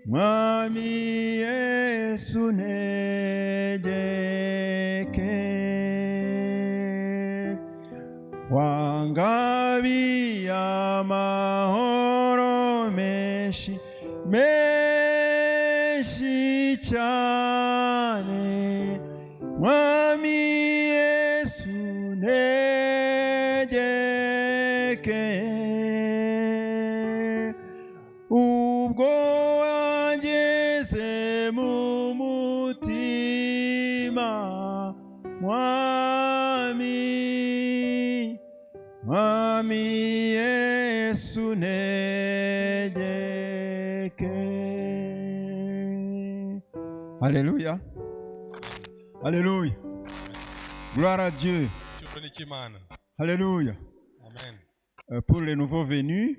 Mwami Yesu negeke wangabiye amahoro menshi menshi cyane Mwami Yesu negeke ubwo wangeze mu mutima Mwami Yesu negeke. Alléluia. Alléluia. Gloire à Dieu. Alléluia. Amen. Pour les nouveaux venus,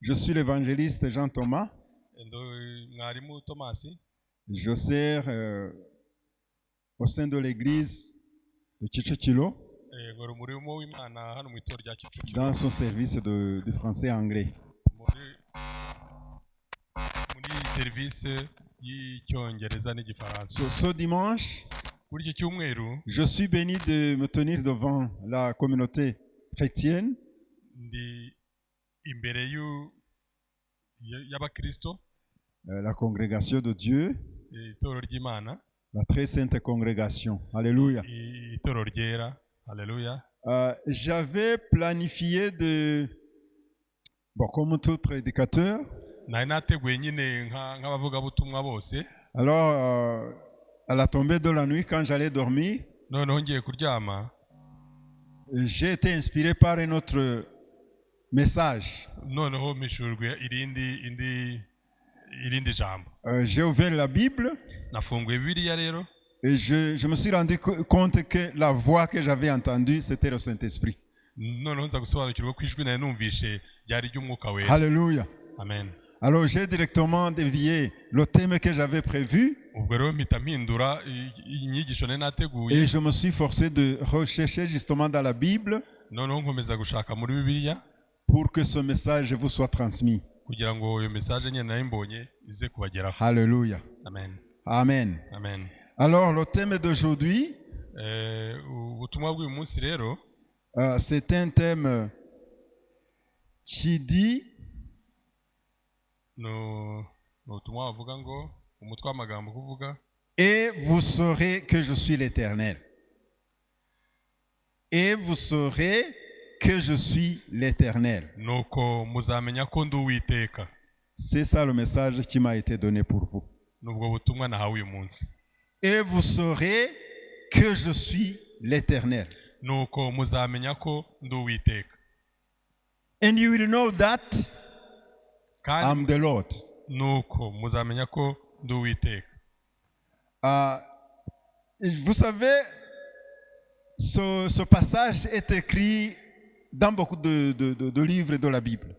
je suis l'évangéliste Jean Thomas. Je sers au sein de l'église de Kicukiro dans son service de français et anglais. Ce dimanche, je suis béni de me tenir devant la communauté chrétienne la congrégation de Dieu, la très sainte congrégation. Alléluia. J'avais planifié comme tout prédicateur, alors à la tombée de la nuit, quand j'allais dormir, j'ai été inspiré par un autre message. J'ai ouvert la Bible et je me suis rendu compte que la voix que j'avais entendue, c'était le Saint-Esprit. Alléluia. Amen. Alors j'ai directement dévié le thème que j'avais prévu et je me suis forcé de rechercher justement dans la Bible pour que ce message vous soit transmis. Alléluia. Amen. Amen. Amen. Alors le thème d'aujourd'hui, c'est un thème qui dit et vous saurez que je suis l'Éternel. Et vous saurez que je suis l'Éternel. C'est ça le message qui m'a été donné pour vous. Et vous saurez que je suis l'Éternel. And you will know that I'm the Lord. Vous savez, ce passage est écrit dans beaucoup de livres de la Bible.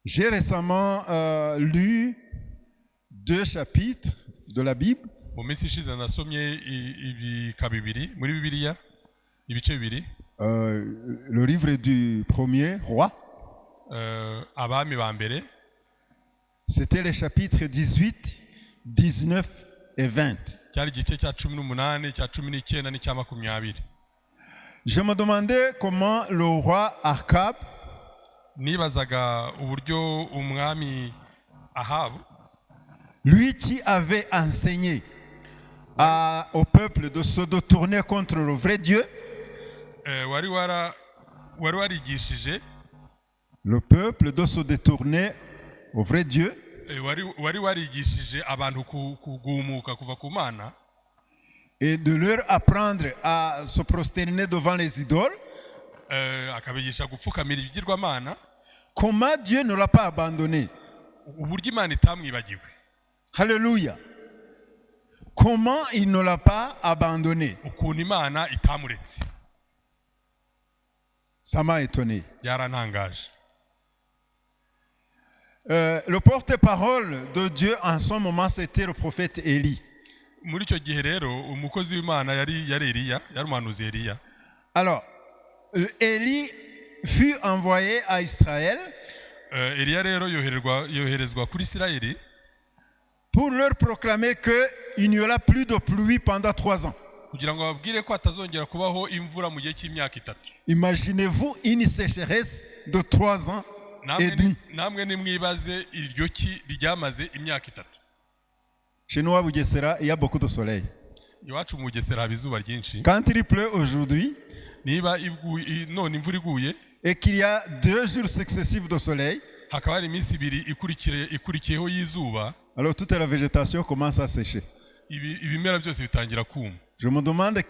J'ai récemment lu 2 chapitres de la Bible. Le livre du premier roi. C'était les chapitres 18, 19 et 20. Je me demandais comment le roi Akab lui qui avait enseigné au peuple de se détourner contre le vrai Dieu, le peuple de se détourner au vrai Dieu, et de leur apprendre à se prosterner devant les idoles, comment Dieu ne l'a pas abandonné. Alléluia. Comment il ne l'a pas abandonné. Ça m'a étonné. Le porte-parole de Dieu en ce moment, c'était le prophète Élie. Alors, Élie fut envoyé à Israël Eliya rero yoherezwa kuri Isirayeli pour leur proclamer qu'il n'y aura plus de pluie pendant 3 ans. kugira ngo babwire ko atazongera kubaho imvura mu gihe cy'imyaka 3. Imaginez-vous une sécheresse de 3 ans et demi. namwe nimwibaze iryo ki ryamaze imyaka 3. Chez nous à Bugesera, il y a beaucoup de soleil. Iwacu mu Bugesera haba izuba ryinshi. Quand il pleut aujourd'hui, niba none imvura iguye et qu'il y a 2 jours successifs de soleil, hakaba hari iminsi 2 ikurikiyeho y'izuba, alors toute la végétation commence à sécher. ibimera byose bitangira kuma. Je me demande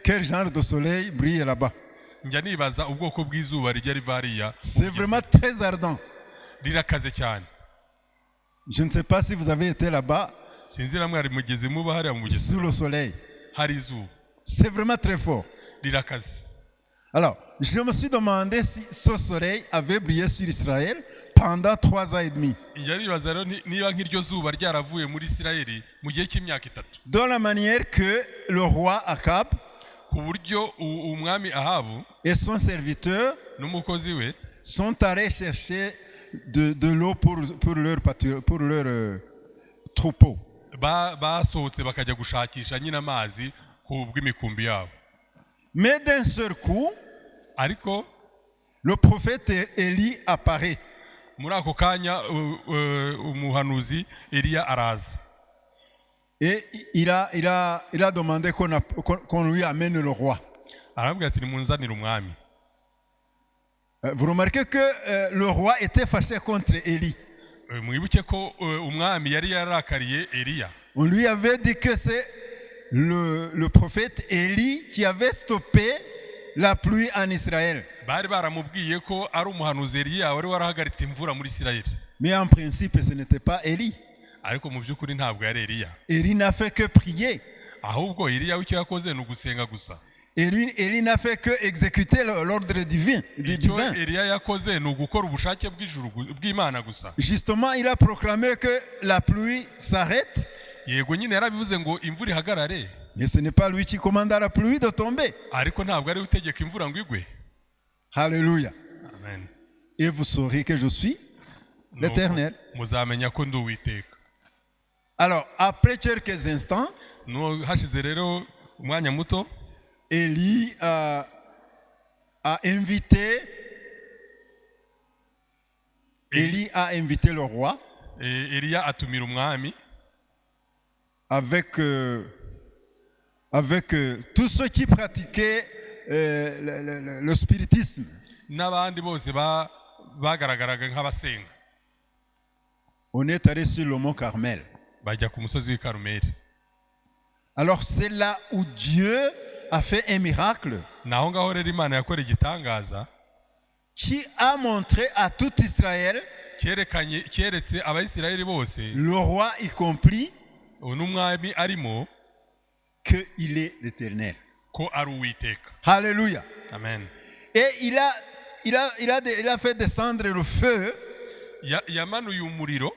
quel genre de soleil brille là-bas. Njya nibaza ubwoko bw'izuba rijya riva hariya. C'est vraiment très ardent. Rirakaze cyane. Je ne sais pas si vous avez été là-bas. Sinzira mwari mugeze muba hariya mu Bugesera. Sous le soleil. Hari izuba. C'est vraiment très fort. Rirakaze. Alors, je me suis demandé si ce soleil avait brillé sur Israël pendant 3 ans et demi. Njya nibaza rero niba nk'iryo zuba ryaravuye muri Isirayeli mu gihe cy'imyaka 3. De la manière que le roi Akab ku buryo umwami Ahabu et son serviteur n'umukozi we sont allés chercher de l'eau pour leur troupeau. basohotse bakajya gushakisha nyine amazi ku bw'imikumbi yabo. Mais d'un seul coup, ariko le prophète Élie apparaît. Muri ako kanya umuhanuzi Eliya araza. Et il a demandé qu'on lui amène le roi. Arambwira ati nimunzanire umwami. Vous remarquez que le roi était fâché contre Élie. Mwibuke ko umwami yari yarakariye Eliya. On lui avait dit que c'est le prophète Élie qui avait stoppé la pluie en Israël. Bari baramubwiye ko ari umuhanuzi Eliya wari warahagaritse imvura muri Isirayeli. Mais en principe ce n'était pas Élie. Ariko mu byukuri ntabwo yari Eliya. Élie n'a fait que prier. Ahubwo Eliya icyo yakoze ni ugusenga gusa. Élie n'a fait que exécuter l'ordre divin. Eliya yakoze ni ugukora ubushake bw'ijuru bw'Imana gusa. Justement, il a proclamé que la pluie s'arrête. Yego nyine yarabivuze ngo imvura ihagarare. Mais ce n'est pas lui qui commande à la pluie de tomber. Ariko ntabwo ari utegeka imvura ngo igwe. Alléluia. Amen. Et vous saurez que je suis l'Éternel. Muzamenya ko ndi Uwiteka. Alors, après quelques instants, no hashize rero umwanya muto, Élie a invité le roi Eliya atumira umwami avec tous ceux qui pratiquaient le spiritisme. N'abandi bose bagaragaraga nk'abasenga. On est allé sur le mont Carmel. Bajya ku musozi w'Ikarumeli. Alors c'est là où Dieu a fait un miracle. Naho ngaho rero Imana yakora igitangaza qui a montré à tout Israël, cyeretse abayisirayeli bose, le roi y compris, n'umwami arimo, que il est l'Éternel. Ko ari Uwiteka. Alléluia. Amen. Et il a fait descendre le feu. Yamanuye umuriro.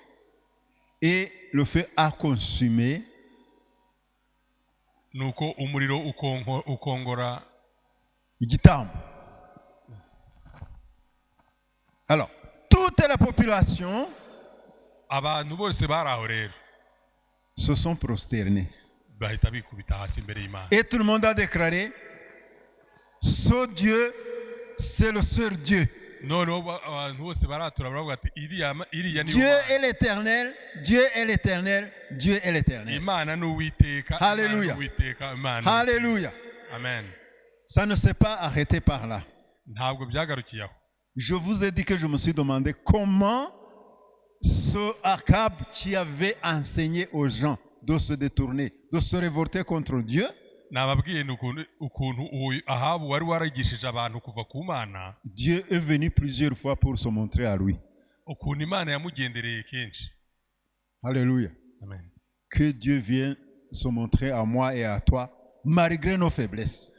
Et le feu a consumé. Nuko umuriro ukongora igitambo. Alors, toute la population abantu bose baraho rero se sont prosternés. Bahita bikubita hasi imbere y'Imana. Et tout le monde a déclaré, ce Dieu, c'est le seul Dieu. Noneho abantu bose baratura baravuga ati iriya ni Dieu est l'Éternel, Dieu est l'Éternel, Dieu est l'Éternel. Imana ni Uwiteka. Alléluia. Alléluia. Amen. Ça ne s'est pas arrêté par là. Ntabwo byagarukiye aho. Je vous ai dit que je me suis demandé comment ce Akab qui avait enseigné aux gens de se détourner, de se révolter contre Dieu. Nababwiye ukuntu Ahabu wari waragishije abantu kuva ku Mana. Dieu est venu plusieurs fois pour se montrer à lui. Ukuntu Imana yamugendereye kenshi. Alléluia. Amen. Que Dieu vienne se montrer à moi et à toi malgré nos faiblesses.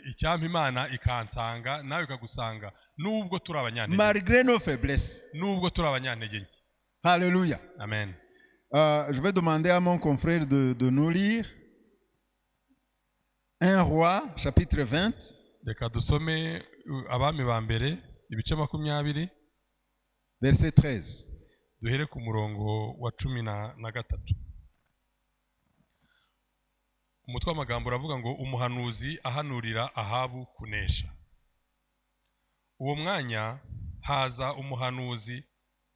Icyampa Imana ikansanga nawe ikagusanga nubwo turi abanyantege. Malgré nos faiblesses. Nubwo turi abanyantege. Alléluia. Amen. Je vais demander à mon confrère de nous lire 1 Roi, chapitre 20. reka dusome abami ba mbere ibice 20 verset 13. duhere ku murongo wa 13. Umutwe w'amagambo uravuga ngo umuhanuzi ahanurira Ahabu kunesha. Uwo mwanya haza umuhanuzi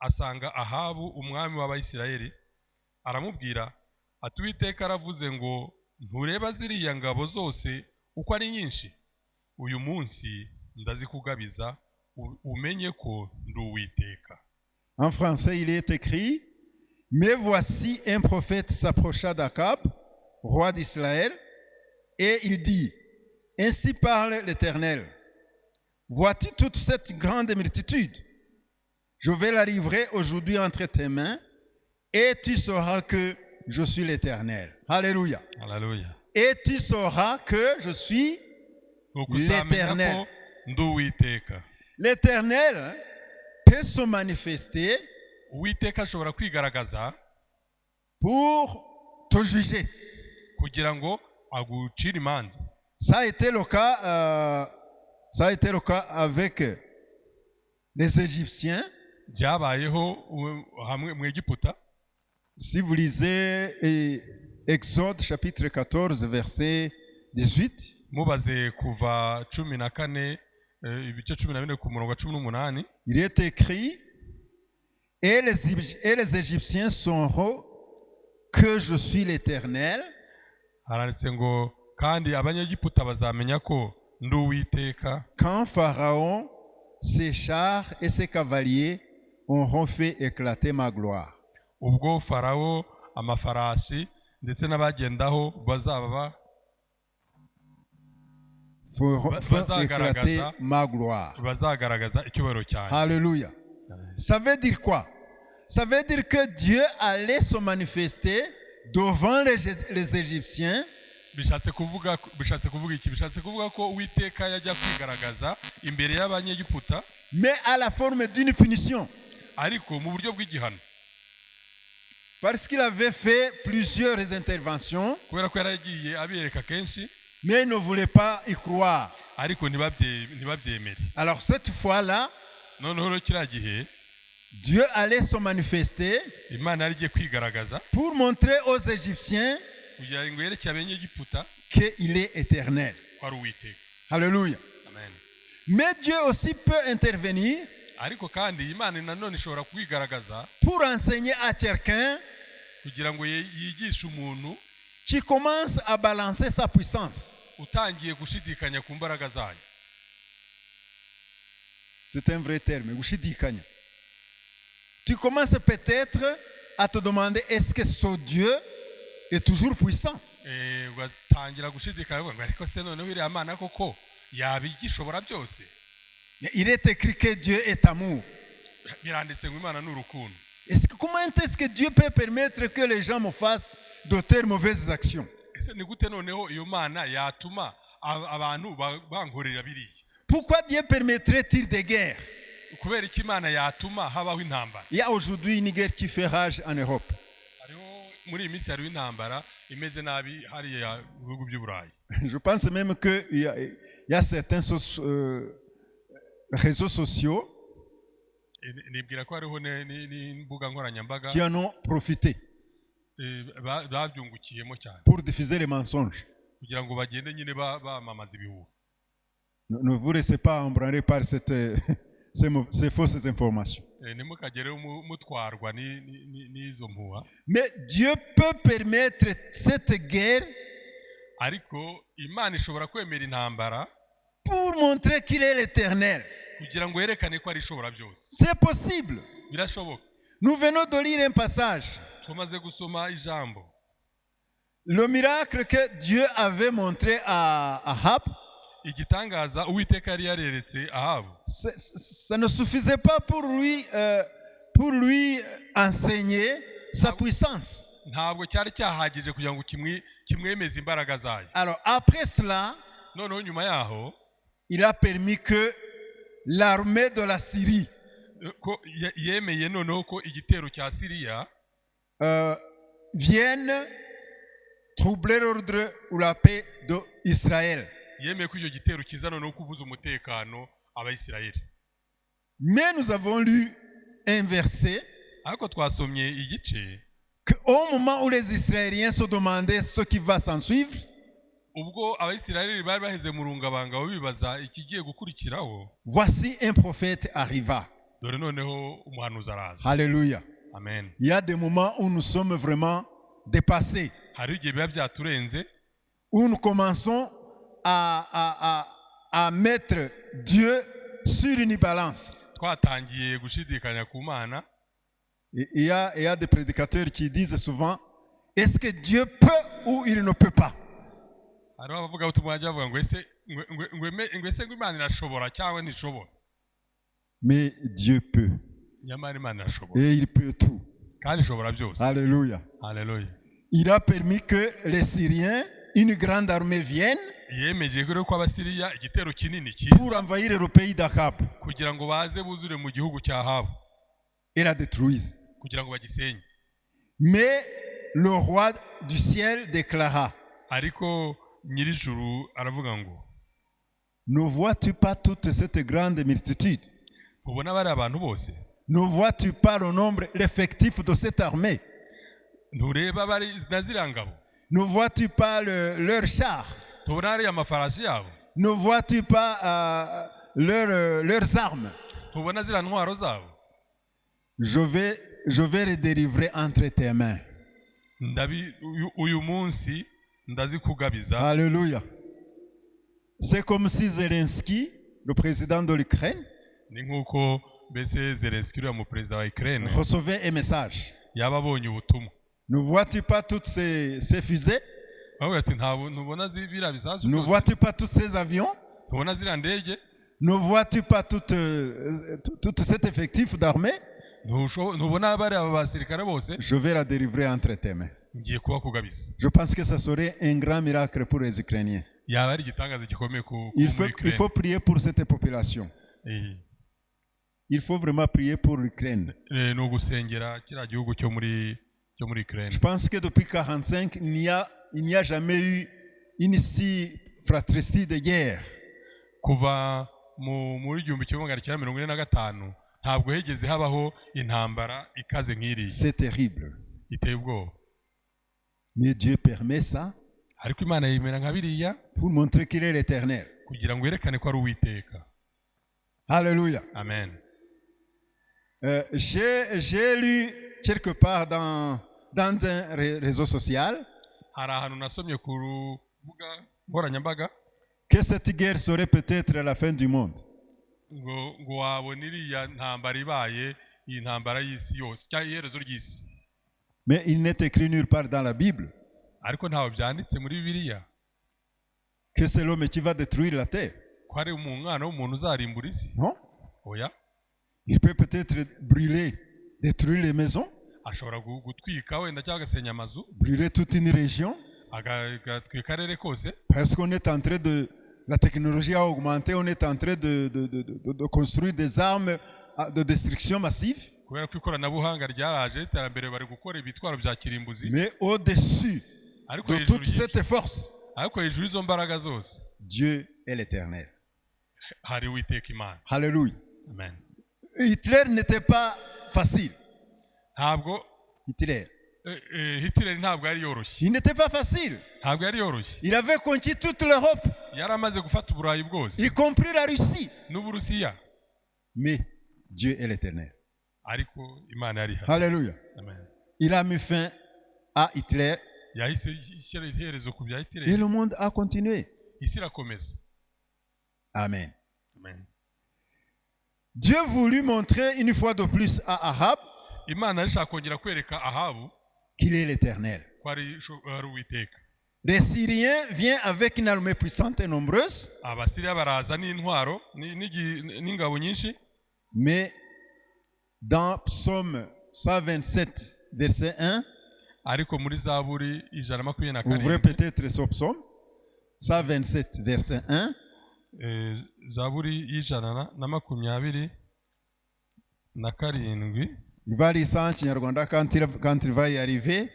asanga Ahabu umwami w'Abayisiraheli, aramubwira ati Uwiteka aravuze ngo ntureba ziriya ngabo zose uko ari nyinshi, uyu munsi ndazikugabiza umenye ko ndi Uwiteka. En français, il est écrit: Mais voici un prophète s'approcha d'Akab, roi d'Israël, et il dit: Ainsi parle l'Éternel. Vois-tu toute cette grande multitude? Je vais la livrer aujourd'hui entre tes mains, et tu sauras que je suis l'Éternel. Alléluia. Alléluia. Et tu sauras que je suis l'Éternel. Ndi Uwiteka. L'Éternel peut se manifester Uwiteka ashobora kwigaragaza pour te juger. kugira ngo agucire imanza. Ça a été le cas avec les Égyptiens. Byabayeho hamwe mu Egiputa. Si vous lisez Exode chapitre 14 verset 18, mubaze kuva 14 ibice 14 ku murongo wa 18, il est écrit: et les Égyptiens sauront que je suis l'Éternel. haranditse ngo kandi abanyegiputa bazamenya ko ndi Uwiteka Quand Pharaon, ses chars et ses cavaliers auront fait éclater ma gloire. ubwo Farawo, amafarashi ndetse n'abagendaho bazaba Font éclater ma gloire. bazagaragaza icyubahiro cyanjye. Alléluia. Ça veut dire quoi? Ça veut dire que Dieu allait se manifester devant les Égyptiens. bishatse kuvuga iki? Bishatse kuvuga ko Uwiteka yajya kwigaragaza imbere y'abanyegiputa, Mais à la forme d'une punition. ariko mu buryo bw'igihano, Parce qu'il avait fait plusieurs interventions, kubera ko yaragiye abereka kenshi, mais ils ne voulaient pas y croire. ariko ntibabyemere. Alors cette fois-là, noneho rero kiriya gihe Dieu allait se manifester Imana yari igiye kwigaragaza pour montrer aux Égyptiens kugira ngo yereke abanyegiputa qu'il est éternel. ko ari Uwiteka. Alléluia. Amen. Mais Dieu aussi peut intervenir ariko kandi Imana nanone ishobora kwigaragaza pour enseigner à quelqu'un kugira ngo yigishe umuntu qui commence à balancer sa puissance. utangiye gushidikanya ku mbaraga zayo. C'est un vrai terme, gushidikanya. Tu commences peut-être à te demander: est-ce que ce Dieu est toujours puissant? ugatangira gushidikanya ngo ariko se noneho iriya Mana koko yaba igishobora byose. Il est écrit que Dieu est amour. biranditse ngo Imana ni urukundo. Comment est-ce que Dieu peut permettre que les gens me fassent de telles mauvaises actions? ese ni gute noneho iyo Mana yatuma abantu bankorera biriya? Pourquoi Dieu permettrait-il des guerres? kubera iki Imana yatuma habaho intambara? Il y a aujourd'hui une guerre qui fait rage en Europe. hariho muri iyi minsi hariho intambara imeze nabi hariya mu bihugu by'Uburayi. Je pense même qu'il y a certains réseaux sociaux nibwira ko hariho n'imbuga nkoranyambaga qui en ont profité babyungukiyemo cyane pour diffuser les mensonges. kugira ngo bagende nyine bamamaza ibihuha. Ne vous laissez pas embranler par ces fausses informations. ntimukagere mutwarwa n'izo mpuha. Mais Dieu peut permettre cette guerre ariko Imana ishobora kwemera intambara pour montrer qu'il est l'Éternel. kugira ngo yerekane ko ari ishobora byose. C'est possible. birashoboka. Nous venons de lire un passage. tumaze gusoma ijambo. Le miracle que Dieu avait montré à Ahab, igitangaza Uwiteka yari yareretse Ahabu, ça ne suffisait pas pour lui enseigner sa puissance. ntabwo cyari cyahagije kugira ngo kimwemeze imbaraga zayo. Alors après cela, noneho nyuma yaho il a permis que l'armée de la Syrie ko yemeye noneho ko igitero cya Siriya vienne troubler l'ordre ou la paix d'Israël. yemeye ko icyo gitero kiza noneho kubuza umutekano abayisirayeli. Mais nous avons lu un verset ariko twasomye igice qu'au moment où les Israéliens se demandaient ce qui va s'en suivre, ubwo abayisirayeli bari baheze mu rungabanga bibaza ikigiye gukurikiraho, voici un prophète arriva. dore noneho umuhanuzi araza. Alléluia. Amen. Il y a des moments où nous sommes vraiment dépassés, hari igihe biba byaturenze, où nous commençons à mettre Dieu sur une balance. twatangiye gushidikanya ku Mana. Il y a des prédicateurs qui disent souvent, est-ce que Dieu peut ou il ne peut pas? hari abavuga ubutumwa bajya bavuga ngo ese ngo Imana irashobora cyangwa ntishobora. Mais Dieu peut. nyamara Imana irashobora Et il peut tout. kandi ishobora byose. Alléluia. Haleluya. Il a permis que les Syriens, une grande armée, viennent yemeje ko abasiriya igitero kinini kiza pour envahir le pays d'Akab kugira ngo baze buzure mu gihugu cya Ahabu, et la détruisent. kugira ngo bagisenye. Mais le roi du ciel déclara, ariko nyirijuru aravuga ngo, ne vois-tu pas toute cette grande multitude? ubona bari abantu bose? Ne vois-tu pas le nombre, l'effectif de cette armée? ntureba bari na ziriya ngabo? Ne vois-tu pas leurs chars? tubona hariya amafarasi yabo? Ne vois-tu pas leurs armes? tubona ziriya ntwaro zabo? Je vais les délivrer entre tes mains. uyu munsi ndazikugabiza. Alléluia. C'est comme si Zelensky, le président de l'Ukraine, ni nk'uko mbese Zelensky uriya mu perezida wa Ukraine recevait un message. yaba abonye ubutumwa. Ne vois-tu pas toutes ces fusées? bavuga ati ntubona biriya bisasu Ne byose? vois-tu pas tous ces avions? ntubona ziriya ndege? Ne vois-tu pas tout cet effectif d'armée? ntubona bari aba basirikare bose? Je vais la délivrer entre tes mains. ngiye kubakugabiza. Je pense que ça serait un grand miracle pour les Ukrainiens. yaba ari igitangaza gikomeye Il faut prier pour cette population. Il faut vraiment prier pour l'Ukraine. ni ugusengera kiriya gihugu cyo muri Ukraine. Je pense que depuis 1945, il n'y a jamais eu une si fratricide de guerre. kuva muri 1945 ntabwo hegeze habaho intambara ikaze nk'iriya. C'est terrible. iteye ubwoba. Mais Dieu permet ça ariko Imana yemera nka biriya pour montrer qu'il est l'Éternel. kugira ngo yerekane ko ari Uwiteka. Alléluia. Amen. J'ai lu quelque part dans un réseau social hari ahantu nasomye ku rubuga nkoranyambaga que cette guerre serait peut-être la fin du monde. ngo wabona iriya ntambara ibaye, iyi ntambara y'isi yose cyangwa iherezo ry'isi. Mais il n'est écrit nulle part dans la Bible ariko ntaho byanditse muri Bibiliya que c'est l'homme qui va détruire la terre. ko ari umwana w'umuntu uzarimbura isi. Non? oya. Il peut peut-être brûler, détruire les maisons, ashobora gutwika wenda cyangwa agasenya amazu, brûler toute une région, agatwika akarere kose. parce qu'on est en train de... La technologie a augmenté, on est en train de construire des armes de destruction massive. kubera ko ikoranabuhanga ryaraje, iterambere bari gukora ibitwaro bya kirimbuzi. Mais au-dessus de toute cette force, ariko hejuru y'izo mbaraga zose Dieu est l'Éternel. hari Uwiteka Imana. Alléluia. Amen. Hitler n'était pas facile. ntabwo Hitler. Hitler ntabwo yari yoroshye. Il n'était pas facile. ntabwo yari yoroshye. Il avait conquis toute l'Europe, yari amaze gufata Uburayi bwose y compris la Russie. n'Uburusiya. Mais Dieu est l'Éternel. ariko Imana yari ihari. Alléluia. Amen. Il a mis fin à Hitler yahise ishyira iherezo ku bya Hitler. et le monde a continué. isi irakomeza. Amen. Amen. Dieu voulut montrer une fois de plus à Ahab Imana yashaka kongera kwereka Ahabu qu'il est l'Éternel. ko ari Uwiteka. Les Syriens viennent avec une armée puissante et nombreuse, Abasiriya baraza n'intwaro n'ingabo nyinshi. mais dans Psaume 127, verset 1, ariko muri Zaburi 124 ouvrez peut-être ce psaume, 127, verset 1, Zaburi 124. il va lire ça en Kinyarwanda quand il va y arriver.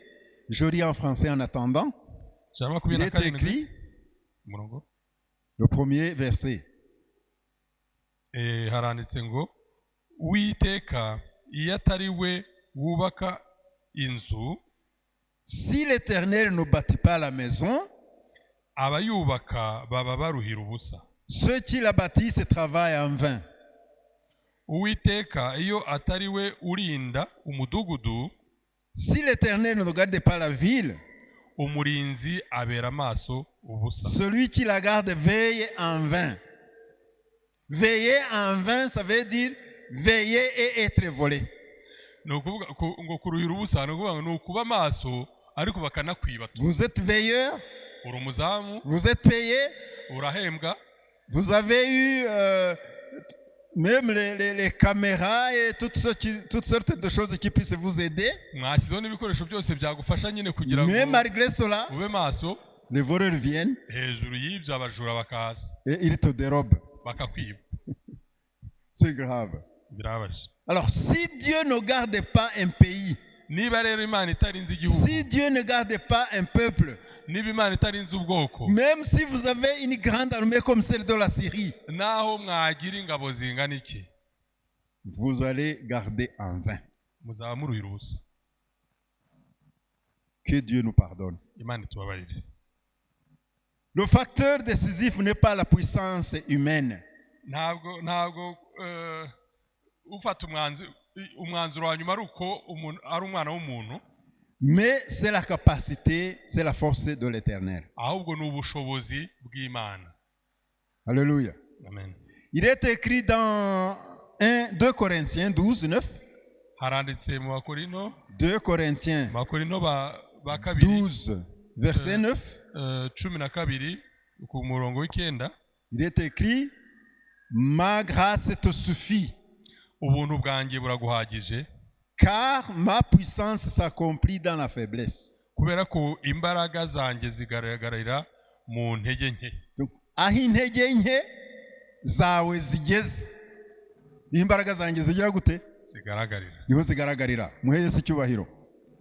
Je lis en français en attendant. Il est écrit, Le premier verset. Haranditse ngo Uwiteka iyo atari we wubaka inzu, Si l'Éternel ne bâtit pas la maison, abayubaka baba baruhira ubusa. ceux qui la bâtissent travaillent en vain. Uwiteka iyo atari we urinda umudugudu, Si l'Éternel ne garde pas la ville, umurinzi abera amaso ubusa. celui qui la garde veille en vain. Veiller en vain, ça veut dire veiller et être volé. Ni ukuvuga ngo kuruhira ubusa, ni ukuvuga ngo ni ukuba amaso ariko bakanakwiba. Vous êtes veilleur, Uri umuzamu, vous êtes payé, urahembwa, vous avez eu même les caméras et toutes sortes de choses qui puissent vous aider. mwashyizeho n'ibikoresho byose byagufasha nyine kugira Mais ngo malgré cela, ube maso. les voleurs viennent Hejuru y'ibyo abajura bakaza et ils te dérobent. bakakwiba. C'est grave. Birabaje. Alors, si Dieu ne garde pas un pays, Niba rero Imana itarinze igihugu, si Dieu ne garde pas un peuple, niba Imana itarinze ubwoko, même si vous avez une grande armée comme celle de la Syrie, naho mwagira ingabo zingana iki, vous allez garder en vain. muzaba muruhira ubusa. Que Dieu nous pardonne. Imana itubabarire. Le facteur décisif n'est pas la puissance humaine. Ntabwo ufata umwanzuro wa nyuma ari uko ari umwana w'umuntu, Mais c'est la capacité, c'est la force de l'Éternel. ahubwo ni ubushobozi bw'Imana. Alléluia. Amen. Il est écrit dans 2 Corinthiens 12, 9. Haranditse mu Bakorino, 2 Corinthiens ba kabiri 12, verset 9. 12 ku murongo w'ikenda. Il est écrit, ma grâce te suffit, Ubuntu bwanjye buraguhagije, car ma puissance s'accomplit dans la faiblesse. kubera ko imbaraga zanjye zigaragarira mu ntege nke. Donc, aho intege nke zawe zigeze, imbaraga zanjye zigira gute? Zigaragarira. Niho zigaragarira. Muhe Yesu icyubahiro.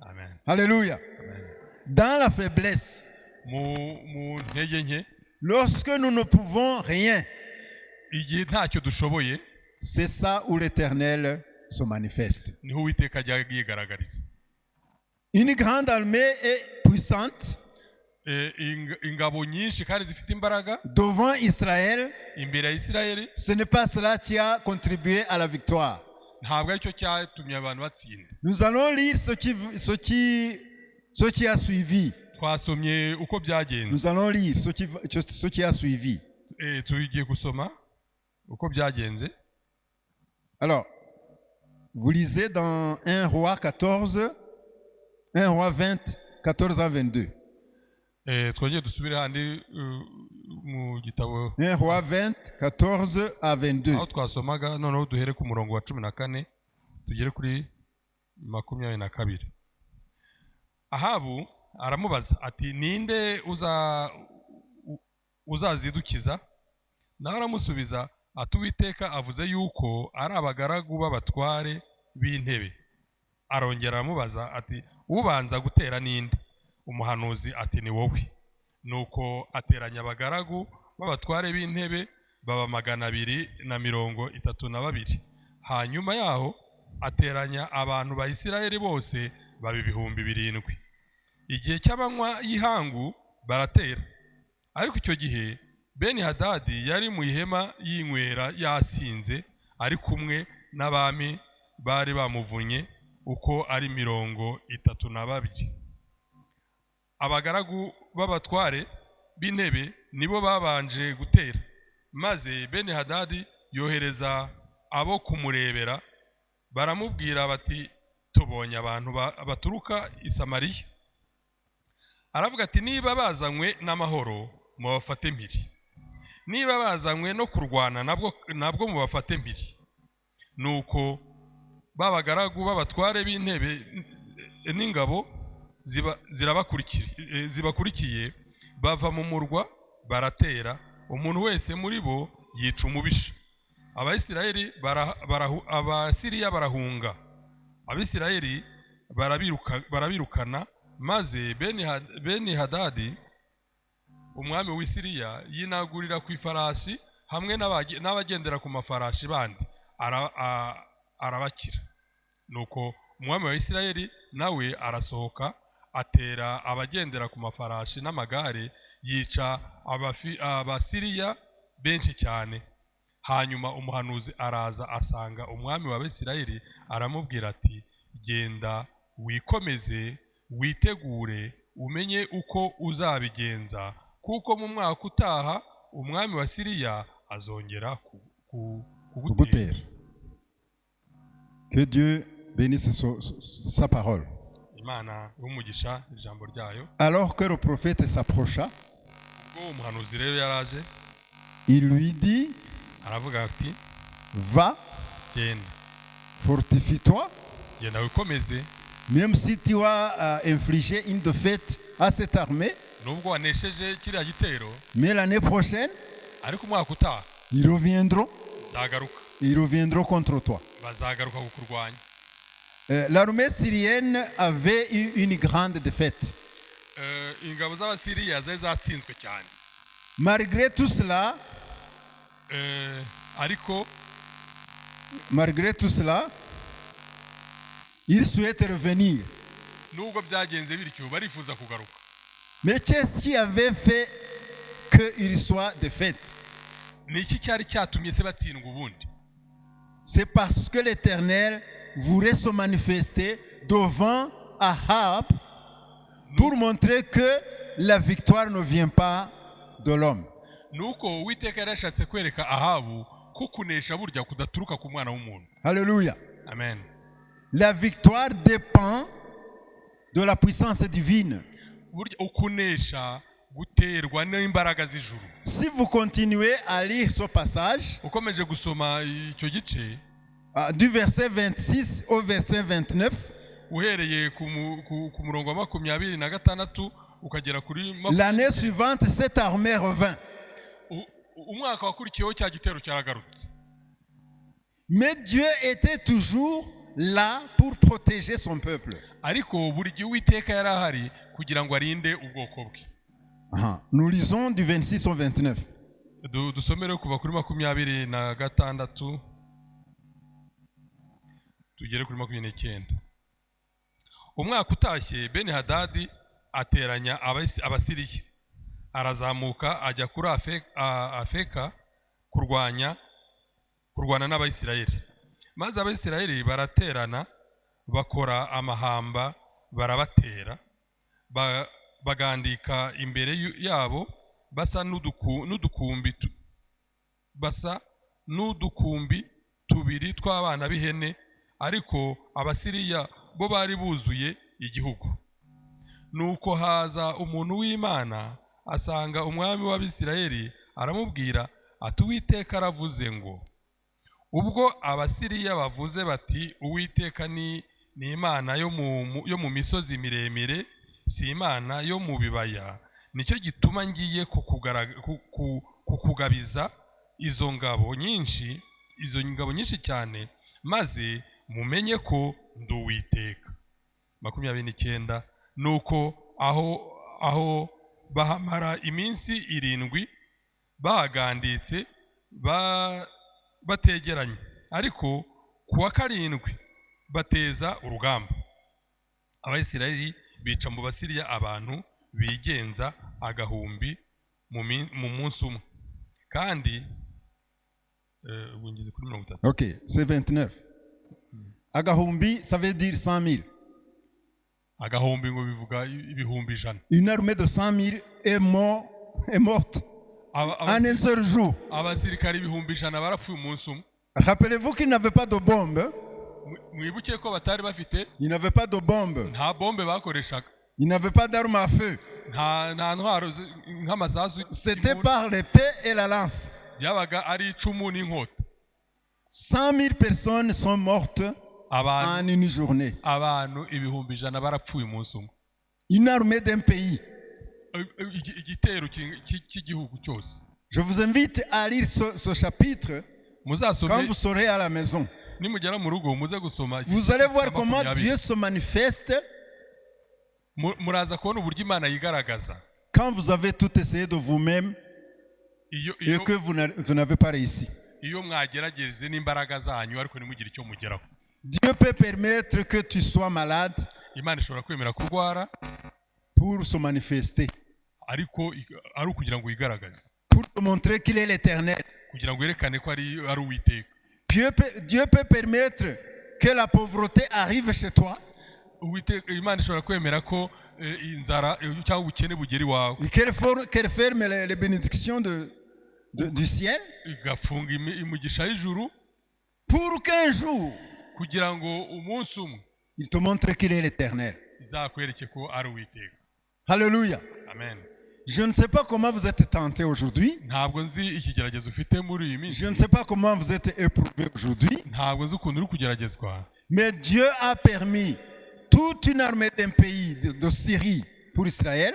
Amen. Alléluia. Amen. Dans la faiblesse, Mu ntege nke, lorsque nous ne pouvons rien, igihe ntacyo dushoboye, c'est ça où l'Éternel se manifeste. niho Uwiteka ajya yigaragariza. Une grande armée est puissante Ingabo nyinshi kandi zifite imbaraga devant Israël. imbere ya Isirayeli, Ce n'est pas cela qui a contribué à la victoire. ntabwo aricyo cyatumye abantu batsinda. Nous allons lire ce qui a suivi. Twasomye uko byagenze. Nous allons lire ce qui a suivi. Tugiye gusoma uko byagenze. Alors, vous lisez dans 1 Roi 20, 14 à 22. Twongeye dusubire handi mu gitabo 1 Roi 20, 14 à 22. aho twasomaga, noneho duhere ku murongo wa 14 tugere kuri 22. Ahabu aramubaza ati, ninde uzazidukiza? Nawe aramusubiza ati, Uwiteka avuze yuko ari abagaragu b'abatware b'intebe. Arongera aramubaza ati, ubanza gutera ninde? Umuhanuzi ati, ni wowe. Nuko ateranya abagaragu b'abatware b'intebe baba 232. Hanyuma yaho ateranya abantu ba Isirayeli bose baba 7,000. Igihe cy'abanywa y'ihangu baratera. Ariko icyo gihe Beni-Hadadi yari mu ihema y'inywera yasinze, ari kumwe n'abami bari bamuvunye uko ari 32. Abagaragu b'abatware b'intebe nibo babanje gutera, maze Beni-Hadadi yohereza abo kumurebera, baramubwira bati, tubonye abantu baturuka i Samariya. Aravuga ati, niba bazanywe n'amahoro mubafate mpiri, niba bazanywe no kurwana nabwo mubafate mpiri. Nuko babagaragu b'abatware b'intebe n'ingabo zibakurikiye bava mu murwa baratera, umuntu wese muri bo yica umubisha. Abasiriya barahunga, Abisirayeli barabirukana, maze Beni-Hadadi umwami w'Isiriya yinagurira ku ifarashi hamwe n'abagendera ku mafarashi bandi arabakira. Nuko umwami wa Isirayeli nawe arasohoka atera abagendera ku mafarashi n'amagare, yica abasiriya benshi cyane. Hanyuma umuhanuzi araza asanga umwami wa Isirayeli, aramubwira ati genda wikomeze witegure umenye uko uzabigenza, kuko mu mwaka utaha umwami wa Siriya azongera kugutera. Que Dieu bénisse sa parole. Imana y'umugisha ijambo ryayo. Alors que le prophète s'approcha, ubwo umuhanuzi rero yaraje, il lui dit, aravuga ati va, genda, fortifie-toi, genda wikomeze, même si tu as infligé une défaite à cette armée, nubwo wanesheje kiriya gitero, mais l'année prochaine, ariko umwaka utaha ils reviendront contre toi. bazagaruka kukurwanya. L'armée syrienne avait eu une grande défaite. Ingabo z'Abasiriya zari zatsinzwe cyane. Malgré tout cela, ils souhaitent revenir. Nubwo byagenze bityo barifuza kugaruka. Mais qu'est-ce qui avait fait qu'ils soient défaites? Niki cyari cyatumye se batsindwa ubundi? C'est parce que l'Éternel voulait se manifester devant Ahab pour montrer que la victoire ne vient pas de l'homme. Nuko Uwiteka yarashatse kwereka Ahabu ko kunesha burya kudaturuka ku mwana w'umuntu. Alléluia. Amen. La victoire dépend de la puissance divine. Burya ukunesha guterwa n'imbaraga z'ijuru. Si vous continuez à lire ce passage, ukomeje gusoma icyo gice du verset 26 au verset 29, uhereye ku murongo wa 26 ukagera kuri l'année suivante cette armée revint. Umwaka wakurikiyeho cya gitero cyaragarutse. Mais Dieu était toujours là pour protéger son peuple. Ariko buri gihe Uwiteka yari ahari kugira ngo arinde ubwoko bwe. Nous lisons du 26 au 29. Dusomere kuva kuri 26 tugere kuri 29. Umwaka utashye Beni-Hadadi ateranya Abasiriya, arazamuka ajya kuri Afeka kurwana n'Abayisirayeli. Maze Abayisirayeli baraterana bakora amahamba, barabatera, bagandika imbere yabo basa n'udukumbi tubiri tw'abana b'ihene, ariko Abasiriya bo bari buzuye igihugu. Nuko haza umuntu w'Imana asanga umwami w'Abisirayeli, aramubwira ati Uwiteka aravuze ngo, ubwo Abasiriya bavuze bati Uwiteka ni Imana yo mu misozi miremire, si Imana yo mu bibaya, nicyo gituma ngiye kukugabiza izo ngabo nyinshi cyane, maze mumenye ko ndi Uwiteka. 29. Nuko aho bahamara iminsi 7 bahaganditse bategeranye, ariko kuwa 7 bateza urugamba. Abayisirayeli bica mu Basiriya abantu bigenza 1,000 mu munsi umwe. Kandi ubungize kuri 30. OK, c'est 29. 1,000 ça veut dire 100,000. 1,000 ngo bivuga ibihumbi 100. Une armée de 100,000 est morte en un seul jour. Abasirikari ibihumbi 100 barapfuye umunsi umwe. Rappelez-vous qu'ils n'avaient pas de bombe. Mwibuke ko batari bafite. Ils n'avaient pas de bombe. Nta bombe bakoreshaga. Ils n'avaient pas d'armes à feu. Nta ntwaro nk'amasasu. C'était par l'épée et la lance. Yabaga ari icumu n'inkota. 100,000 personnes sont mortes en une journée. Abantu ibihumbi 100 barapfuye umunsi umwe. Une armée d'un pays. Igitero cy'igihugu cyose. Je vous invite à lire ce chapitre quand vous serez à la maison. Vous allez voir comment Dieu se manifeste quand vous avez tout essayé de vous-même iyo et que vous n'avez pas réussi. iyo mwagerageze n'imbaraga zanyu ariko ntimugire icyo mugeraho. Dieu peut permettre que tu sois malade Imana ishobora kwemera kurwara pour se manifester, ariko ari ukugira ngo yigaragaze, pour te montrer qu'il est l'Éternel. kugira ngo yerekane ko ari Uwiteka. Dieu peut permettre que la pauvreté arrive chez toi. Imana ishobora kwemera ko inzara cyangwa ubukene bugera iwawe, Qu'elle ferme les bénédictions du ciel igafunga imigisha y'ijuru, pour qu'un jour kugira ngo umunsi umwe il te montre qu'il est l'Éternel. izakwereke ko ari Uwiteka. Alléluia. Amen. Je ne sais pas comment vous êtes tentés aujourd'hui. Ntabwo nzi ikigeragezo ufite muri iyi minsi, Je ne sais pas comment vous êtes éprouvés aujourd'hui. ntabwo nzi ukuntu uri kugeragezwa, Mais Dieu a permis toute une armée d'un pays de Syrie pour Israël.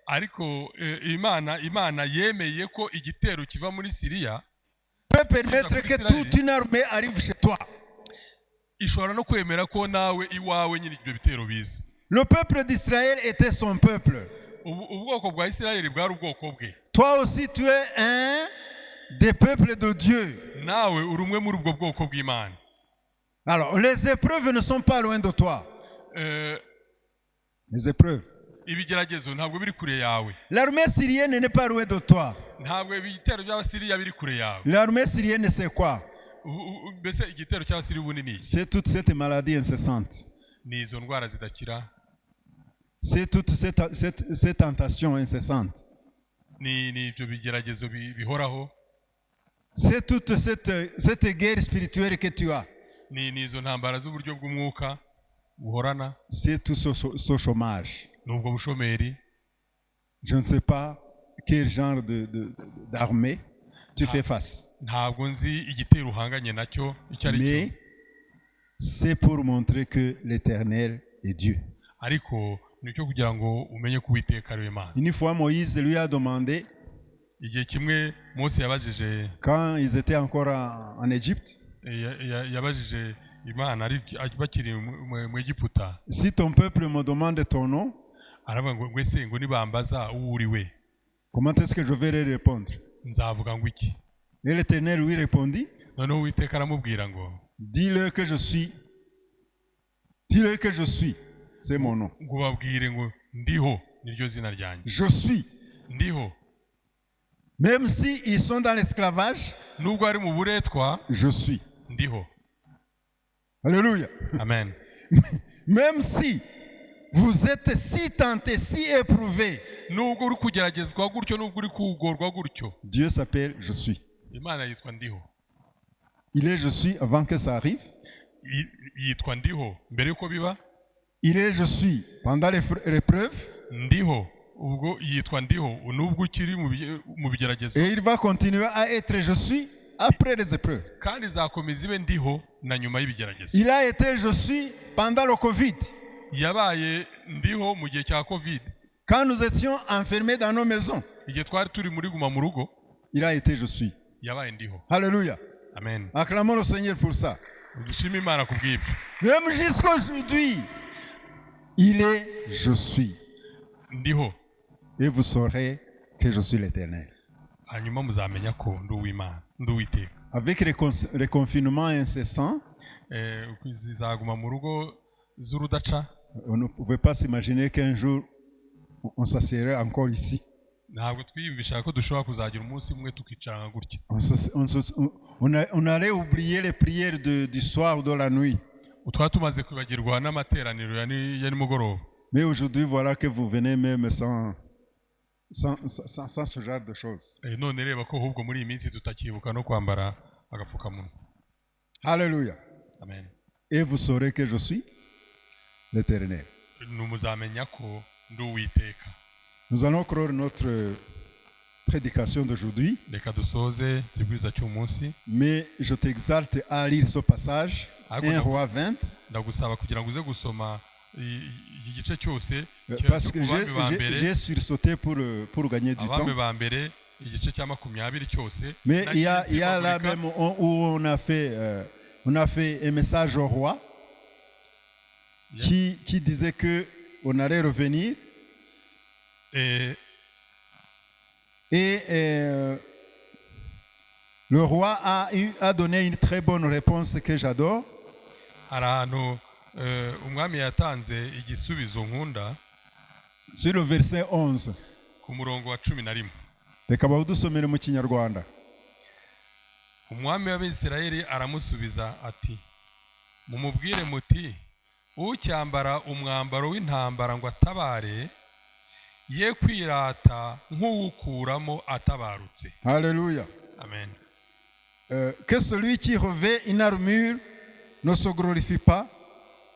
ariko Imana yemeye ko igitero kiva muri Siriya, Peut permettre que toute une armée arrive chez toi. ishobora no kwemera ko nawe iwawe nyine ibyo bitero biza. Le peuple d'Israël était son peuple. Ubwoko bwa Isirayeli bwari ubwoko bwe, Toi aussi, tu es un des peuples de Dieu. nawe uri umwe muri ubwo bwoko bw'Imana. Alors, les épreuves ne sont pas loin de toi. Les épreuves. Ibigeragezo ntabwo biri kure yawe, L'armée syrienne n'est pas loin de toi. ntabwo ibitero by'Abasiriya biri kure yawe. L'armée syrienne, c'est quoi? Mbese igitero cy'Abasiriya ubu ni iki? C'est toute cette maladie incessante. Ni izo ndwara zidakira, C'est toute cette tentation incessante. ni ibyo bigeragezo bihoraho, C'est toute cette guerre spirituelle que tu as. ni izo ntambara z'uburyo bw'umwuka buhorana, C'est tout ce chômage. n'ubwo bushomeri. Je ne sais pas quel genre d'armée tu fais face. Ntabwo nzi igitero uhanganye nacyo icyo ari cyo, Mais c'est pour montrer que l'Éternel est Dieu. ariko ni cyo kugira ngo umenye ko Uwiteka ari we Mana. Une fois, Moïse lui a demandé, Igihe kimwe Mose yabajije, quand ils étaient encore en Égypte, yabajije Imana bakiri mu Egiputa, si ton peuple me demande ton nom, aravuga ngo ese ngo nibambaza uwo uri we, comment est-ce que je vais leur répondre? nzavuga ngo iki? Et l'Éternel lui répondit, Noneho Uwiteka aramubwira ngo dis-leur que je suis. Dis-leur que je suis. C'est mon nom. ngo babwire ngo ndiho niryo zina ryanjye, Je suis. ndiho. Même si ils sont dans l'esclavage, Nubwo ari mu buretwa, je suis. ndiho. Alléluia. Amen. Même si vous êtes si tentés, si éprouvés, Nubwo uri kugeragezwa gutyo, nubwo uri kugorwa gutyo, Dieu s'appelle je suis. Imana yitwa ndiho. Il est je suis avant que ça arrive. Yitwa ndiho mbere yuko biba, Il est je suis pendant l'épreuve. ndiho ubwo yitwa ndiho nubwo ukiri mu bigeragezo, Et il va continuer à être je suis après les épreuves. kandi zakomeza ibe ndiho na nyuma y'ibigeragezo. Il a été je suis pendant le Covid. Yabaye ndiho mu gihe cya Covid, Quand nous étions enfermés dans nos maisons, igihe twari turi muri guma mu rugo, il a été je suis. yabaye ndiho. Alléluia. Amen. Acclamons le Seigneur pour ça. Dushime Imana ku bw'ibyo. Même jusqu'aujourd'hui, il est je suis. Ndiho, Et vous saurez que je suis l'Éternel. hanyuma muzamenya ko ndi Uwimana, ndi Uwiteka. Avec les confinements incessants, Zizaguma mu rugo z'urudaca, on ne pouvait pas s'imaginer qu'un jour, on s'assierait encore ici. ntabwo twiyumvishaga ko dushobora kuzagira umunsi umwe tukicara nka gutya. On allait oublier les prières du soir ou de la nuit. Twari tumaze kwibagirwa n'amateraniro ya nimugoroba. Mais aujourd'hui, voilà que vous venez même sans ce genre de choses. None reba ko ahubwo muri iyi minsi tutakibuka no kwambara agapfukamunwa. Alléluia. Amen. Et vous saurez que je suis l'Éternel. Muzamenya ko ndi Uwiteka. Nous allons clore notre prédication d'aujourd'hui. Reka dusoze ikibwiriza cy'umunsi. Mais je t'exalte à lire ce passage, 1 Roi 20. Ndagusaba kugira ngo uze gusoma iki gice cyose, Parce que j'ai sursauté pour gagner du temps. Abami ba mbere igice cya 20 cyose. Mais il y a là même où on a fait un message au roi qui disait que on allait revenir. Et le roi a donné une très bonne réponse que j'adore. hari ahantu umwami yatanze igisubizo nkunda Sur le verset 11. ku murongo wa 11. Reka bawudusomere mu Kinyarwanda. umwami w'Abisirayeli aramusubiza ati mumubwire muti ucyambara umwambaro w'intambara ngo atabare ye kwirata nk'uwukuramo atabarutse. Alléluia. Amen. Que celui qui revêt une armure ne se glorifie pas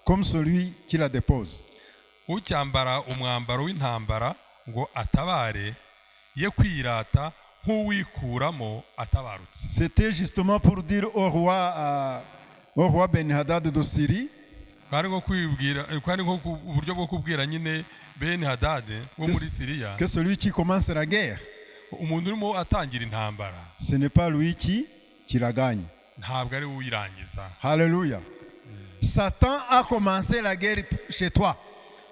comme celui qui la dépose. ucyambara umwambaro w'intambara ngo atabare ye kwirata nk'uwikuramo atabarutse. C'était justement pour dire au roi Ben-Hadad de Syrie kwari nko ku buryo bwo kubwira nyine Ben-Hadad wo muri Siriya que celui qui commence la guerre, umuntu urimo atangira intambara ce n'est pas lui qui la gagne. ntabwo ari uyirangiza. Alléluia. Satan a commencé la guerre chez toi.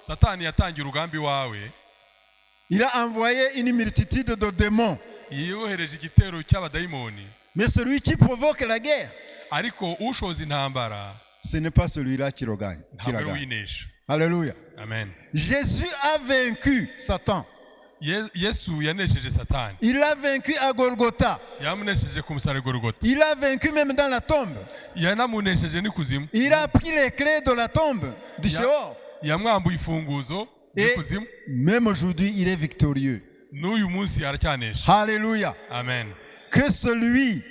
Satani yatangira urugambi wawe. Il a envoyé une multitude de démons. yohereje igitero cy'abadayimoni. Mais celui qui provoque la guerre, ariko ushoza intambara ce n'est pas celui-là qui la gagne. ntabwo ari uyinesha. Alléluia. Amen. Jésus a vaincu Satan. Yesu yanesheje Satani. Il l'a vaincu à Golgotha. yamunesheje ku musaraba Golgotha. Il l'a vaincu même dans la tombe. yanamunesheje n'ikuzimu. Il a pris les clés de la tombe du Sheol. yamwambuye imfunguzo Et y'ikuzimu. même aujourd'hui, il est victorieux. n'uyu munsi aracyanesha. Alléluia. Amen. Que celui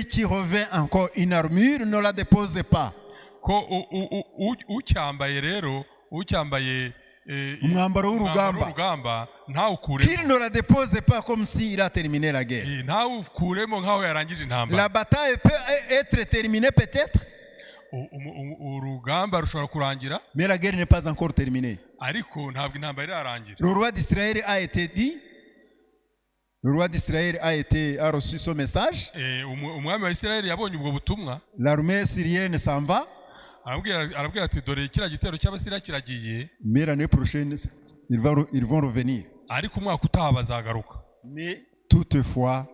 qui revêt encore une armure ne la dépose pas. ko ucyambaye rero ucyambaye umwambaro w'urugamba, ntawukuremo. qu'il ne la dépose pas comme s'il a terminé la guerre. ntawukuremo nk'aho yarangije intambara. La bataille peut être terminée peut-être, urugamba rushobora kurangira, mais la guerre n'est pas encore terminée. ariko ntabwo intambara irarangira. Le roi d'Israël a été dit, a reçu ce message. umwami wa Isirayeli yabonye ubwo butumwa. L'armée syrienne s'en va. arabwira ati dore kiriya gitero cy'Abasiriya kiragiye. Mais l'année prochaine, ils vont revenir. ariko umwaka utaha bazagaruka. Mais toutefois,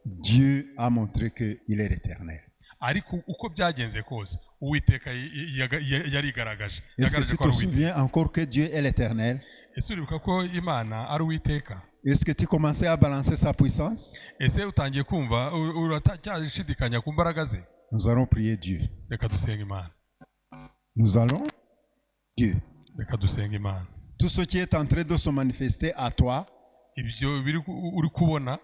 Dieu a montré qu'il est éternel. ariko uko byagenze kose Uwiteka yarigaragaje. Est-ce que tu te souviens encore que Dieu est l'éternel? ese uribuka ko Imana ari Uwiteka? Est-ce que tu commençais à balancer sa puissance? ese utangiye kumva uracyashidikanya ku mbaraga ze? Nous allons prier Dieu. reka dusenga Imana. Nous allons Dieu. reka dusenga Imana. Tout ce qui est en train de se manifester à toi, ibyo uri kubona,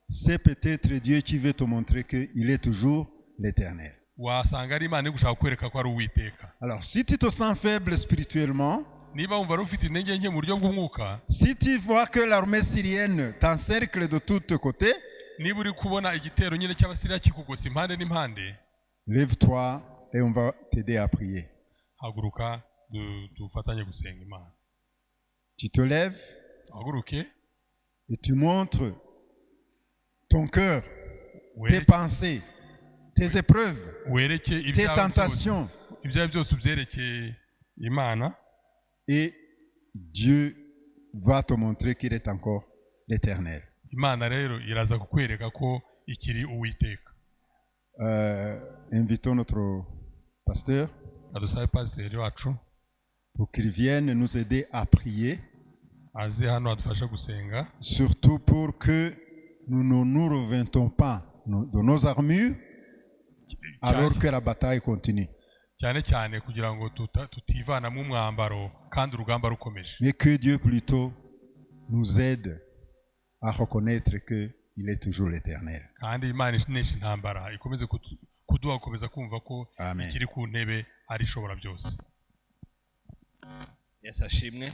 c'est peut-être Dieu qui veut te montrer qu'il est toujours l'éternel. wasanga ari Imana igushaka kwereka ko ari Uwiteka. Alors, si tu te sens faible spirituellement, niba wumva ufite intege nke mu buryo bw'umwuka, si tu vois que l'armée syrienne t'encercle de tous côtés, niba uri kubona igitero nyine cy'Abasiriya kikugose impande n'impande, lève-toi et on va t'aider à prier. haguruka dufatanye gusenga Imana. Tu te lèves haguruke et tu montres ton cœur, tes pensées, tes épreuves, tes tentations. ibyawe byose ubyerekeye Imana, et Dieu va te montrer qu'il est encore l'éternel. Imana rero iraza kukwereka ko ikiri Uwiteka. Invitons notre pasteur adusabe pasiteri wacu pour qu'il vienne nous aider à prier, aze hano adufashe gusenga, surtout pour que nous ne nous reventons pas de nos armures alors que la bataille continue. cyane cyane kugira ngo tutivanamo umwambaro kandi urugamba rukomeje. Mais que Dieu plutôt nous aide à reconnaître qu'il est toujours l'éternel. kandi Imana inesha intambara ikomeze kuduha gukomeza kumva ko ikiri ku ntebe ari ishobora byose. Yesu ashimwe.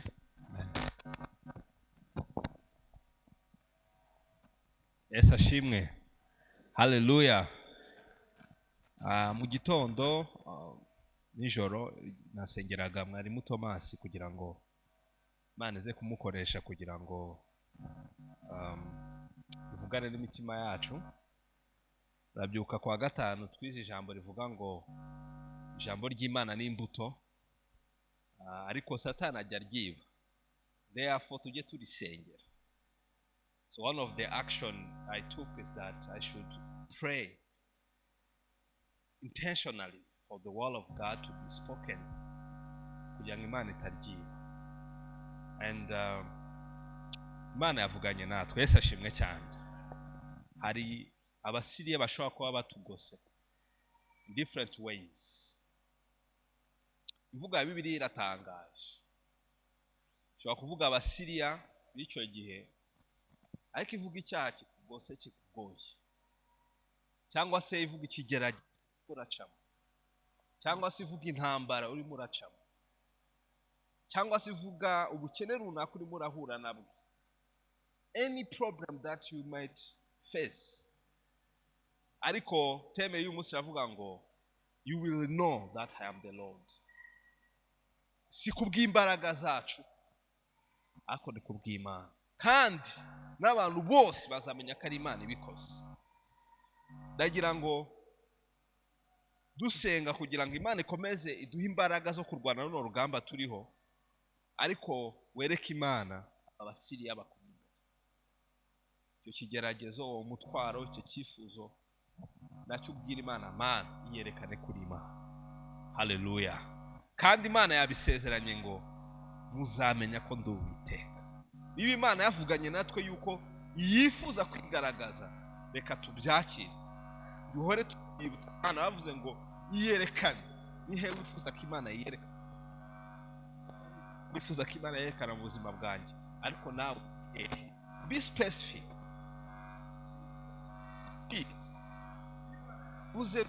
Yesu ashimwe. Haleluya. Mu gitondo nijoro nasengeraga mwarimu Tomasi kugira ngo Imana ize kumukoresha kugira ngo ivugane n'imitima yacu. Rabyuka kwa gatanu twize ijambo rivuga ngo ijambo ry'Imana ni imbuto, ariko Satani ajya ryiba. Therefore tujye turisengera. So one of the action I took is that I should pray intentionally for the word of God to be spoken kugira ngo Imana itaryiba. And Imana yavuganye natwe, Yesu ashimwe cyane. Hari abasiriya bashobora kuba batugose in different ways. Imvuga ya Bibiliya iratangaje. Ushobora kuvuga abasiriya b'icyo gihe ariko ivuga icyaha kikugose kikugoye, cyangwa se ivuga ikigeragezo uracamo, cyangwa se ivuga intambara urimo uracamo, cyangwa se ivuga ubukene runaka urimo urahura nabwo. Any problem that you might face. Ariko teme y'uyu munsi iravuga ngo you will know that I am the Lord. Si kubw'imbaraga zacu ariko ni kubw'Imana, kandi n'abantu bose bazamenya ko ari Imana ibikoze. Ndagira ngo dusenga kugira ngo Imana ikomeze iduhe imbaraga zo kurwana runo rugamba turiho, ariko wereke Imana abasiriya bakomeye icyo kigeragezo, uwo mutwaro, icyo cyifuzo, nacyo ubwira Imana, Mana iyerekane kuri Imana. Haleluya. Kandi Imana yabisezeranye ngo muzamenya ko ndi Uwiteka. Niba Imana yavuganye natwe yuko yifuza kwigaragaza, reka tubyakire, duhore twibutsa. Imana bavuze ngo iyerekane. Nihe wifuza ko Imana yerekana? Wifuza ko Imana yerekana mu buzima bwanjye, ariko nawe be specific. Uze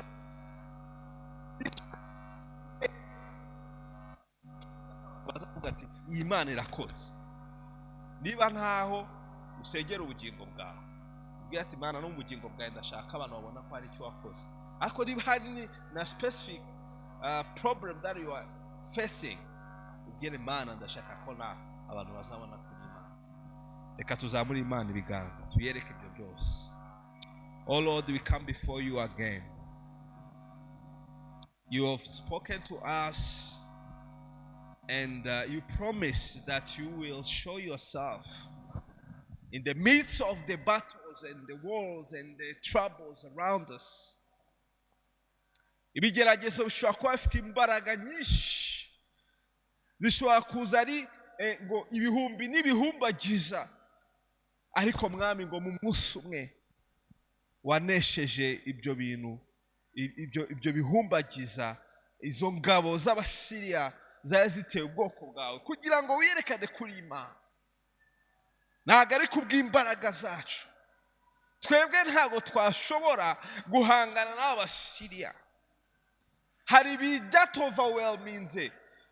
bazavuga ati iyi Imana irakoze. Niba ntaho usengera ubugingo bwawe, ubwira ati Imana no mu bugingo bwawe ndashaka abantu babona ko hari icyo wakoze. Ariko niba hari na specific problem that you are facing, ubwire Imana ndashaka ko na abantu bazabona kuri Imana. Reka tuzamure Imana ibiganza tuyereke ibyo byose. Oh Lord, we come before you again. You have spoken to us, and you promise that you will show yourself in the midst of the battles and the wars and the troubles around us. Ibigeragezo bishobora kuba bifite imbaraga nyinshi, zishobora kuza ari ngo ibihumbi n'ibihumbagiza, ariko Mwami ngo mu munsi umwe wanesheje ibyo bintu, ibyo bihumbagiza, izo ngabo z'abasiriya zari ziteye ubwoko bwawe, kugira ngo wiyerekane kuri Imana. Ntabwo ari kubw'imbaraga zacu, twebwe ntabwo twashobora guhangana n'abasiriya. Hari that overwhelming,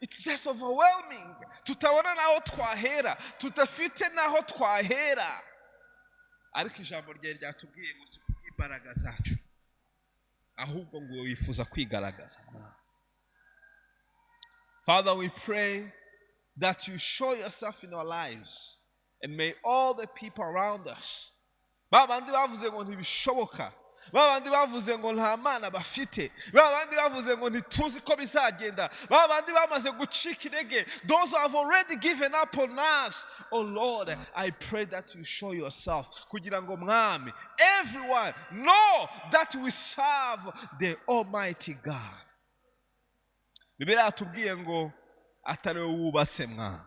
it's just overwhelming. Tutabona naho twahera, tudafite naho twahera. Ariko ijambo rye ryatubwiye ngo si kubw'imbaraga zacu, ahubwo ngo wifuza kwigaragaza. Father, we pray that you show yourself in our lives, and may all the people around us, babandi bavuze ngo ntibishoboka, babandi bavuze ngo nta Mana bafite, babandi bavuze ngo ntituzi ko bizagenda, babandi bamaze gucika intege, those who have already given up on us, oh Lord, I pray that you show yourself kugira ngo Mwami everyone know that we serve the Almighty God. Bibiliya yatubwiye ngo atari wowe wubatse Mwami,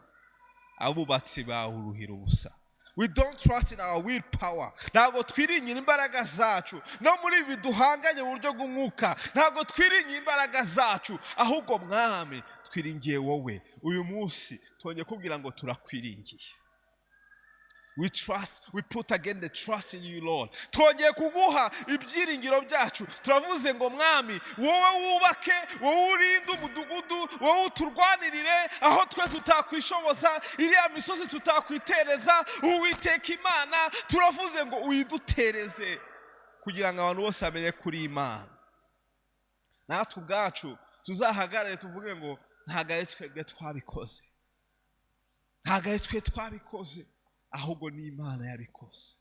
abubatsi bawe uruhira ubusa. We don't trust in our willpower. Ntabwo twiringira imbaraga zacu, no muri ibi duhanganye mu buryo bw'umwuka ntabwo twiringira imbaraga zacu, ahubwo Mwami twiringiye wowe. Uyu munsi twongeye kubwira ngo turakwiringiye. We trust, we put again the trust in you, Lord. Twongeye kuguha ibyiringiro byacu, turavuze ngo Mwami wowe wubake, wowe urinde umudugudu, wowe uturwanirire aho twe tutakwishoboza, iriya misozi tutakwitereza. Uwiteka Imana, turavuze ngo uyidutereze kugira ngo abantu bose bamenye kuri Imana. Natwe ubwacu tuzahagarare tuvuge ngo ntabwo ari twebwe twabikoze, ntabwo ari twe twabikoze, ahubwo ni Imana yabikoze.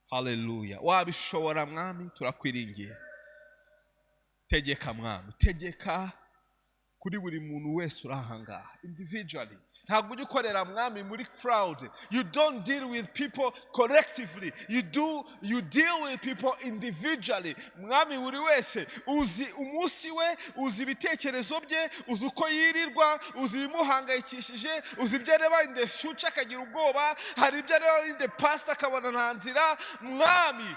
Haleluya. Wabishobora Mwami, turakwiringiye. Tegeka Mwami, tegeka kuri buri muntu wese uri ahangaha individually. Ntabwo ujya ukorera mwami muri crowd. You don't deal with people collectively. You deal with people individually. Mwami buri wese uzi umunsi we, uzi ibitekerezo bye, uzi uko yirirwa, uzi ibimuhangayikishije, uzi ibyo areba in the future akagira ubwoba, hari ibyo areba in the past akabona nta nzira. Mwami,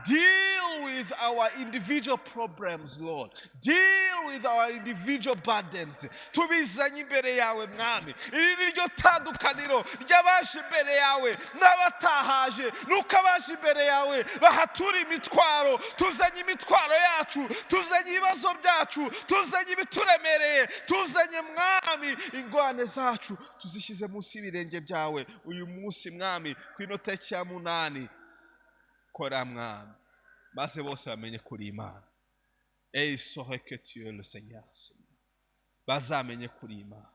deal with our individual problems, Lord. Deal with our individual burdens. Tubizanye imbere yawe mwami. Iri ni ryo tandukaniro ry'abaje imbere yawe n'abatahaje. Nuko abaje imbere yawe bahatura imitwaro. Tuzanye imitwaro yacu, tuzanye ibibazo byacu, tuzanye ibituremereye, tuzanye mwami ingorane zacu, tuzishyize munsi y'ibirenge byawe uyu munsi mwami ku inota ya 8. Kora mwami maze bose bamenye kuri Imana. Et saurait que tu es le Seigneur. Bazamenye kuri Imana.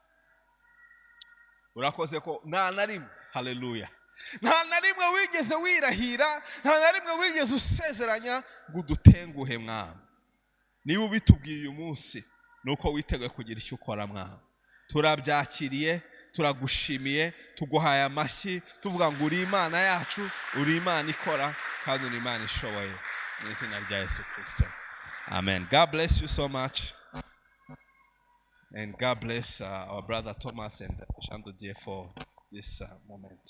Urakoze ko nta na rimwe, haleluya, nta na rimwe wigeze wirahira, nta na rimwe wigeze usezeranya ngo udutenguhe mwami. Niba ubitubwiye uyu munsi nuko witeguye kugira icyo ukora mwami. Turabyakiriye, turagushimiye, tuguhaye amashyi, tuvuga ngo uri Imana yacu, uri Imana ikora kandi uri Imana ishoboye. Mu izina rya Yesu Kristo. Amen. God bless you so much. And God bless our brother Thomas and Jean de Dieu for this moment.